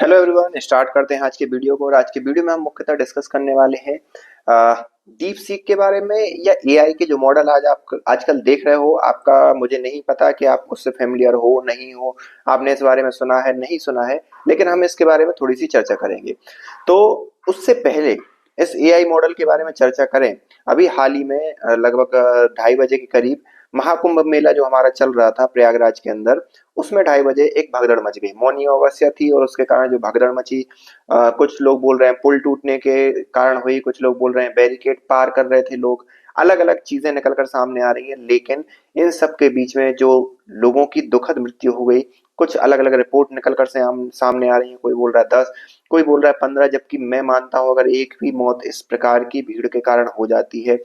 Hello everyone, start करते हैं आज के वीडियो को। और आज के वीडियो में हम मुख्यतः डिस्कस करने वाले हैं डीप सीक के बारे में, या एआई के जो मॉडल आज आप आजकल देख रहे हो। आपका मुझे नहीं पता कि आप उससे फेमिलियर हो नहीं हो, आपने इस बारे में सुना है नहीं सुना है, लेकिन हम इसके बारे में थोड़ी सी चर्चा करेंगे। तो उससे पहले इस एआई मॉडल के बारे में चर्चा करें। अभी हाल ही में लगभग 2:30 बजे के करीब महाकुंभ मेला जो हमारा चल रहा था प्रयागराज के अंदर, उसमें 2:30 बजे एक भगदड़ मच गई। मौनी अमावस्या थी और उसके कारण जो भगदड़ मची, कुछ लोग बोल रहे हैं पुल टूटने के कारण हुई, कुछ लोग बोल रहे हैं बैरिकेड पार कर रहे थे लोग। अलग अलग चीजें निकलकर सामने आ रही हैं, लेकिन इन सब के बीच में जो लोगों की दुखद मृत्यु हो गई, कुछ अलग अलग रिपोर्ट निकलकर सामने आ रही है। कोई बोल रहा है 10, कोई बोल रहा है 15, जबकि मैं मानता हूं अगर एक भी मौत इस प्रकार की भीड़ के कारण हो जाती है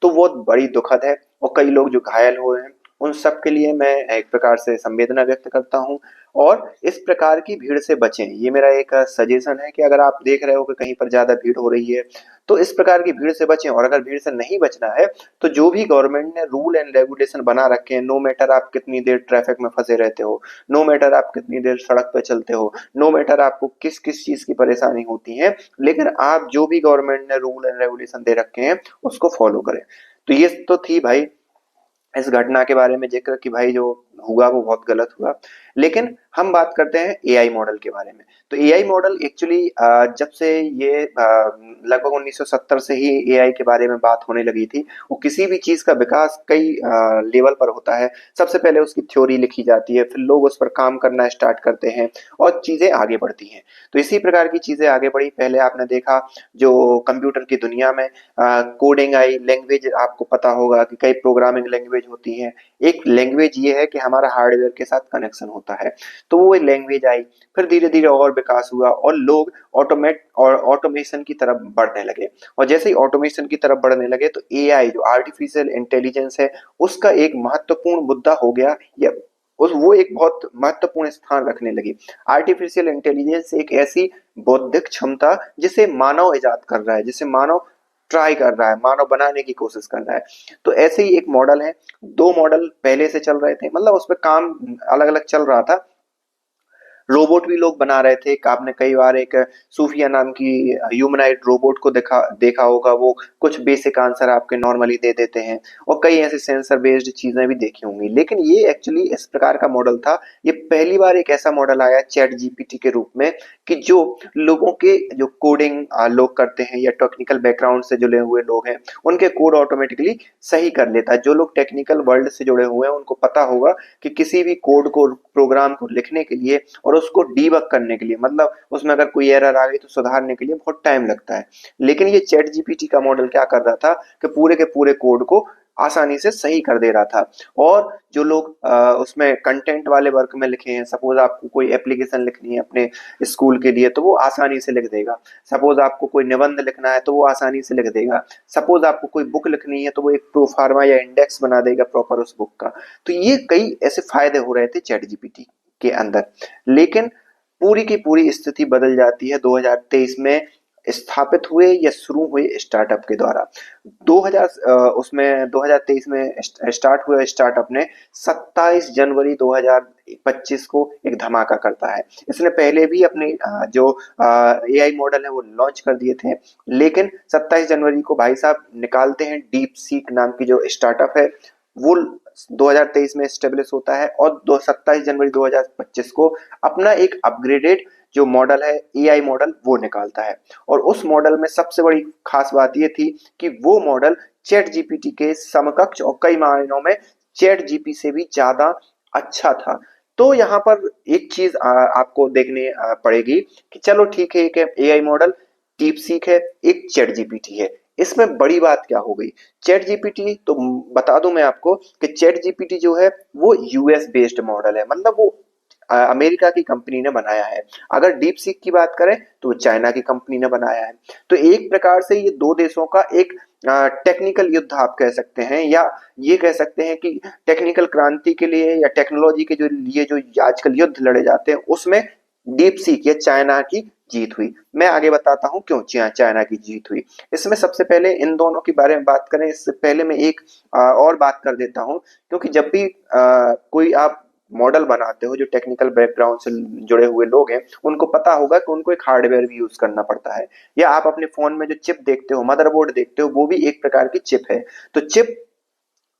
तो वो बड़ी दुखद है। और कई लोग जो घायल हुए हैं उन सब के लिए मैं एक प्रकार से संवेदना व्यक्त करता हूं। और इस प्रकार की भीड़ से बचें, ये मेरा एक सजेशन है कि अगर आप देख रहे हो कि कहीं पर ज्यादा भीड़ हो रही है तो इस प्रकार की भीड़ से बचें। और अगर भीड़ से नहीं बचना है तो जो भी गवर्नमेंट ने रूल एंड रेगुलेशन बना रखे हैं, नो मैटर आप कितनी देर ट्रैफिक में फंसे रहते हो, नो मैटर आप कितनी देर सड़क पे चलते हो, नो मैटर आपको किस किस चीज की परेशानी होती है, लेकिन आप जो भी गवर्नमेंट ने रूल एंड रेगुलेशन दे रखे हैं उसको फॉलो करें। तो ये तो थी भाई इस घटना के बारे में जिक्र कि भाई जो हुआ वो बहुत गलत हुआ। लेकिन हम बात करते हैं एआई मॉडल के बारे में। तो एआई मॉडल एक्चुअली जब से ये लगभग 1970 से ही एआई के बारे में बात होने लगी थी। वो किसी भी चीज का विकास कई लेवल पर होता है। सबसे पहले उसकी थ्योरी लिखी जाती है, फिर लोग उस पर काम करना स्टार्ट करते हैं और चीजें आगे बढ़ती हैं। तो इसी प्रकार की चीजें आगे बढ़ी। पहले आपने देखा जो कंप्यूटर की दुनिया में कोडिंग आई, लैंग्वेज आपको पता होगा कि कई प्रोग्रामिंग लैंग्वेज होती हैं। एक लैंग्वेज ये है कि हमारा हार्डवेयर के साथ कनेक्शन होता है, तो वो लैंग्वेज आई। फिर धीरे धीरे और विकास हुआ और लोग ऑटोमेशन की तरफ बढ़ने लगे। और जैसे ही ऑटोमेशन की तरफ बढ़ने लगे तो एआई जो आर्टिफिशियल इंटेलिजेंस है उसका एक महत्वपूर्ण मुद्दा हो गया, या उस वो एक बहुत महत्वपूर्ण स्थान रखने लगी। आर्टिफिशियल इंटेलिजेंस एक ऐसी बौद्धिक क्षमता जिसे मानव इजाद कर रहा है, जिसे मानव ट्राई कर रहा है, मानव बनाने की कोशिश कर रहा है। तो ऐसे ही एक मॉडल है। दो मॉडल पहले से चल रहे थे, मतलब उस पर काम अलग अलग चल रहा था। रोबोट भी लोग बना रहे थे। आपने कई बार एक सूफिया नाम की ह्यूमनाइड रोबोट को देखा देखा होगा। वो कुछ बेसिक आंसर आपके नॉर्मली दे देते हैं। और कई ऐसे सेंसर बेस्ड चीजें भी देखी होंगी, लेकिन ये एक्चुअली इस प्रकार का मॉडल था। ये पहली बार एक ऐसा मॉडल आया चैट जीपीटी के रूप में कि जो लोगों के जो कोडिंग लोग करते हैं या टेक्निकल बैकग्राउंड से जुड़े हुए लोग हैं उनके कोड ऑटोमेटिकली सही कर लेता है। जो लोग टेक्निकल वर्ल्ड से जुड़े हुए हैं उनको पता होगा कि किसी भी कोड को, प्रोग्राम को लिखने के लिए और उसको डीबग करने के लिए, मतलब उसमें अगर कोई एरर आ गई तो सुधारने के लिए बहुत टाइम लगता है। लेकिन ये चैट जीपीटी का मॉडल क्या कर रहा था कि पूरे के पूरे कोड को आसानी से सही कर दे रहा था। और जो लोग उसमें कंटेंट वाले वर्क में लिखे हैं, सपोज आपको कोई एप्लीकेशन लिखनी है अपने स्कूल के लिए तो वो आसानी से लिख देगा। सपोज आपको कोई निबंध लिखना है तो वो आसानी से लिख देगा। सपोज आपको कोई बुक लिखनी है तो वो एक प्रोफार्मा या इंडेक्स बना देगा प्रॉपर उस बुक का। तो ये कई ऐसे फायदे हो रहे थे चैट जीपीटी के अंदर। लेकिन पूरी की पूरी स्थिति बदल जाती है 2023 में स्थापित हुए या शुरू हुए स्टार्टअप के द्वारा। 2023 में स्टार्ट हुए स्टार्टअप ने 27 जनवरी 2025 को एक धमाका करता है। इसने पहले भी अपने जो एआई मॉडल है वो लॉन्च कर दिए थे, लेकिन 27 जनवरी को भाई साहब निकालते हैं डीप सीक नाम की जो स्टार्टअप है वो 2023 में स्टेब्लिश होता है। और 27 जनवरी 2025 को अपना एक अपग्रेडेड जो मॉडल है एआई मॉडल वो निकालता है। और उस मॉडल में सबसे बड़ी खास बात ये थी कि वो मॉडल चैट जीपीटी के समकक्ष और कई मायनों में चैट जीपी से भी ज्यादा अच्छा था। तो यहाँ पर एक चीज आपको देखने पड़ेगी कि चलो ठीक है, एक एआई मॉडल डीप सीक है, एक चैट जीपीटी है। इसमें बड़ी बात क्या हो गई? चैट जीपीटी तो बता दूं मैं आपको कि चैट जीपीटी जो है वो यूएस बेस्ड मॉडल है, मतलब वो अमेरिका की कंपनी ने बनाया है। अगर डीप सीक की बात करें तो चाइना की कंपनी ने बनाया है। तो एक प्रकार से ये दो देशों का एक टेक्निकल युद्ध आप कह सकते हैं, या ये कह सकते हैं कि टेक्निकल क्रांति के लिए या टेक्नोलॉजी के जो लिए जो आजकल युद्ध लड़े जाते हैं उसमें डीप सीक या चाइना की जीत हुई। मैं आगे बताता हूं क्यों चाइना की जीत हुई। इसमें सबसे पहले इन दोनों के बारे में बात करें इससे पहले मैं एक और बात कर देता हूं। क्योंकि जब भी कोई आप मॉडल बनाते हो, जो टेक्निकल बैकग्राउंड से जुड़े हुए लोग हैं, उनको पता होगा कि उनको एक हार्डवेयर भी यूज करना पड़ता है। या आप अपने फोन में जो चिप देखते हो, मदरबोर्ड देखते हो, वो भी एक प्रकार की चिप है। तो चिप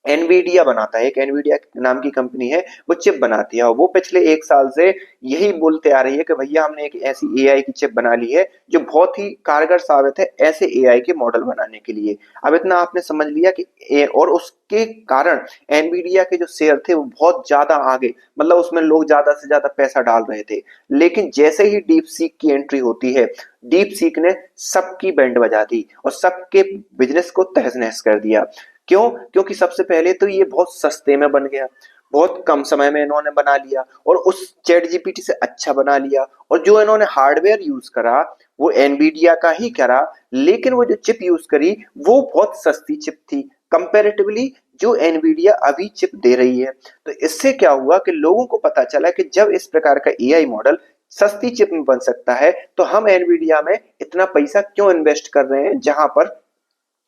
एनवीडिया बनाता है, एक एनवीडिया नाम की कंपनी है, वो चिप बनाती है, और वो पिछले 1 साल से यही बोलते आ रही है कि भैया हमने एक ऐसी एआई की चिप बना ली है जो बहुत ही कारगर साबित है ऐसे एआई के मॉडल बनाने के लिए। अब इतना आपने समझ लिया कि और उसके कारण एनवीडिया के जो शेयर थे वो बहुत ज्यादा आगे, मतलब उसमें लोग ज्यादा से ज्यादा पैसा डाल रहे थे। लेकिन जैसे ही डीप सीक की एंट्री होती है, डीप सीक ने सबकी बैंड बजा दी और सबके बिजनेस को तहस नहस कर दिया। क्यों? क्योंकि सबसे पहले तो ये बहुत सस्ते में बन गया, बहुत कम समय में इन्होंने बना लिया, और उस चैट जीपीटी से अच्छा बना लिया। और जो इन्होंने हार्डवेयर यूज करा वो एनवीडिया का ही करा, लेकिन वो जो चिप यूज करी वो बहुत सस्ती चिप थी कंपैरेटिवली जो एनवीडिया अभी चिप दे रही है। तो इससे क्या हुआ कि लोगों को पता चला कि जब इस प्रकार का एआई मॉडल सस्ती चिप में बन सकता है, तो हम एनवीडिया में इतना पैसा क्यों इन्वेस्ट कर रहे हैं, जहां पर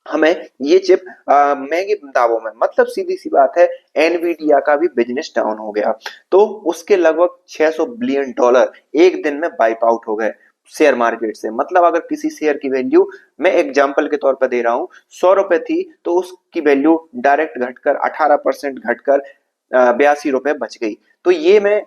हमें ये चिप महंगे दामों में, मतलब सीधी सी बात है, एनवीडिया का भी बिजनेस डाउन हो गया। तो उसके लगभग 600 बिलियन डॉलर एक दिन में वाइप आउट हो गए शेयर मार्केट से। मतलब अगर किसी शेयर की वैल्यू, मैं एग्जांपल के तौर पर दे रहा हूं, 100 रुपए थी, तो उसकी वैल्यू डायरेक्ट घटकर 18% घटकर 82 रुपए बच गई। तो ये मैं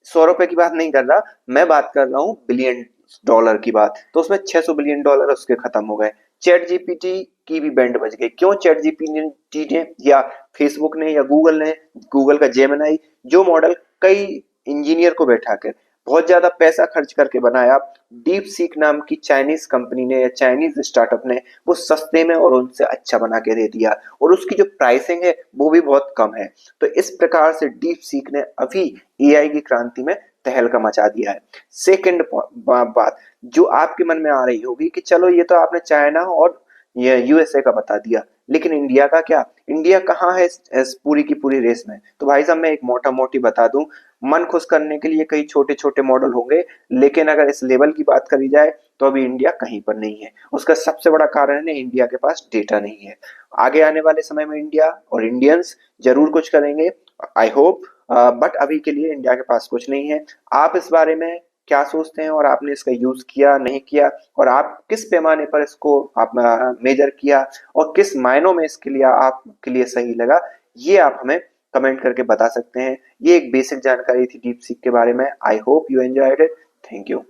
100 रुपए की बात नहीं कर रहा, मैं बात कर रहा हूँ बिलियन डॉलर की बात। तो उसमें 600 बिलियन डॉलर उसके खत्म हो गए। चैट जीपीटी की भी बैंड बज गई। क्यों? चैट जीपीटी ने या फेसबुक ने या गूगल ने, गूगल का जेमिनाई, जो मॉडल कई इंजीनियर को बैठा कर बहुत ज्यादा पैसा खर्च करके बनाया, डीप सीक नाम की चाइनीज कंपनी ने या चाइनीज स्टार्टअप ने वो सस्ते में और उनसे अच्छा बना के दे दिया, और उसकी जो प्राइसिंग है वो भी बहुत कम है। तो इस प्रकार से डीप सीक ने अभी एआई की क्रांति में तहलका मचा दिया है। सेकंड बात जो आपके मन में आ रही होगी कि चलो ये तो आपने चाइना और ये यूएसए का बता दिया, लेकिन इंडिया का क्या? इंडिया कहाँ है इस पूरी की पूरी रेस में? तो भाई साहब मैं एक मोटा मोटी बता दूं, मन खुश करने के लिए कई छोटे छोटे मॉडल होंगे, लेकिन अगर इस लेवल की बात करी जाए तो अभी इंडिया कहीं पर नहीं है। उसका सबसे बड़ा कारण है इंडिया के पास डेटा नहीं है। आगे आने वाले समय में इंडिया और इंडियंस जरूर कुछ करेंगे, आई होप, बट अभी के लिए इंडिया के पास कुछ नहीं है। आप इस बारे में क्या सोचते हैं, और आपने इसका यूज किया नहीं किया, और आप किस पैमाने पर इसको आप मेजर किया, और किस मायनों में इसके लिए आपके लिए सही लगा, ये आप हमें कमेंट करके बता सकते हैं। ये एक बेसिक जानकारी थी डीप सीक के बारे में। I hope you enjoyed it. Thank you.